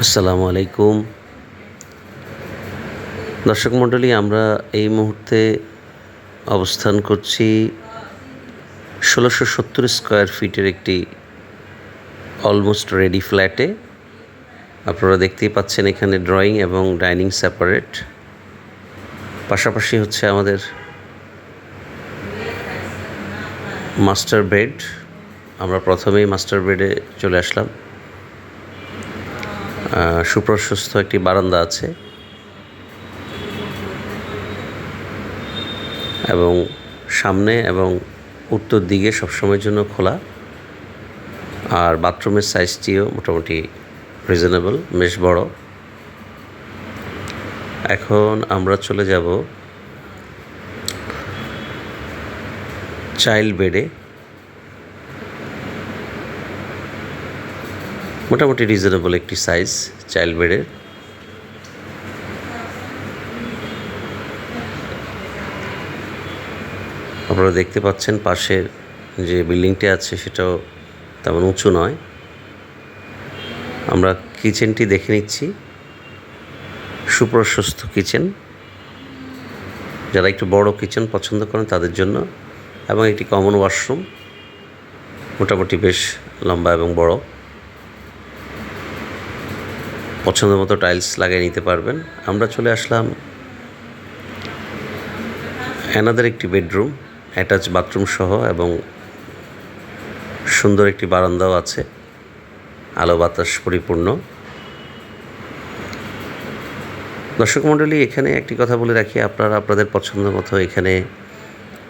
আসসালামু আলাইকুম দর্শক মণ্ডলী, আমরা এই মুহূর্তে অবস্থান করছি ১৬৭০ স্কোয়ার ফিটের একটি অলমোস্ট রেডি ফ্ল্যাটে। আপনারা দেখতেই পাচ্ছেন এখানে ড্রয়িং এবং ডাইনিং সেপারেট, পাশাপাশি হচ্ছে আমাদের মাস্টার বেড। আমরা প্রথমেই মাস্টার বেডে চলে আসলাম। সুপ্রশস্ত একটি বারান্দা আছে এবং সামনে এবং উত্তর দিকে সবসময়ের জন্য খোলা, আর বাথরুমের সাইজটিও মোটামুটি রিজনেবল, বেশ বড়। এখন আমরা চলে যাব চাইল্ড বেডে। মোটামুটি রিজনেবল একটি সাইজ চাইল্ড বেডের। আপনারা দেখতে পাচ্ছেন পাশের যে বিল্ডিংটি আছে সেটাও তেমন উঁচু নয়। আমরা কিচেনটি দেখে নিচ্ছি। সুপ্রশস্ত কিচেন, যারা একটু বড় কিচেন পছন্দ করেন তাদের জন্য, এবং একটি কমন ওয়াশরুম মোটামুটি বেশ লম্বা এবং বড়। পছন্দ মতো টাইলস লাগিয়ে নিতে পারবেন। আমরা চলে আসলাম অ্যানাদার একটি বেডরুম, অ্যাটাচ বাথরুম সহ, এবং সুন্দর একটি বারান্দাও আছে, আলো বাতাস পরিপূর্ণ। দর্শক মণ্ডলী, এখানে একটি কথা বলে রাখি, আপনারা আপনাদের পছন্দ মতো এখানে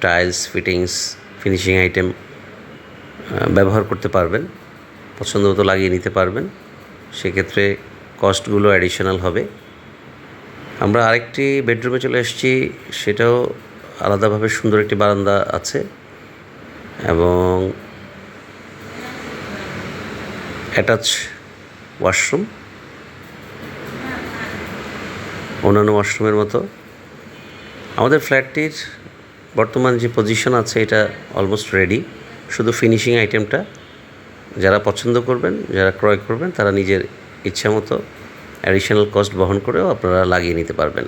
টাইলস, ফিটিংস, ফিনিশিং আইটেম ব্যবহার করতে পারবেন, পছন্দ মতো লাগিয়ে নিতে পারবেন। সেক্ষেত্রে কস্টগুলো অ্যাডিশনাল হবে। আমরা আরেকটি বেডরুমে চলে এসেছি, সেটাও আলাদাভাবে সুন্দর একটি বারান্দা আছে এবং অ্যাটাচ ওয়াশরুম, অন্যান্য ওয়াশরুমের মতো। আমাদের ফ্ল্যাটটির বর্তমান যে পজিশন আছে এটা অলমোস্ট রেডি। শুধু ফিনিশিং আইটেমটা যারা পছন্দ করবেন, যারা ক্রয় করবেন, তারা নিজের ইচ্ছা মতো অ্যাডিশনাল কস্ট বহন করেও আপনারা লাগিয়ে নিতে পারবেন।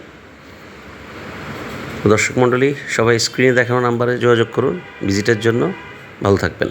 দর্শক মণ্ডলী, সবাই স্ক্রিনে দেখানো নাম্বারে যোগাযোগ করুন ভিজিটের জন্য। ভালো থাকবেন।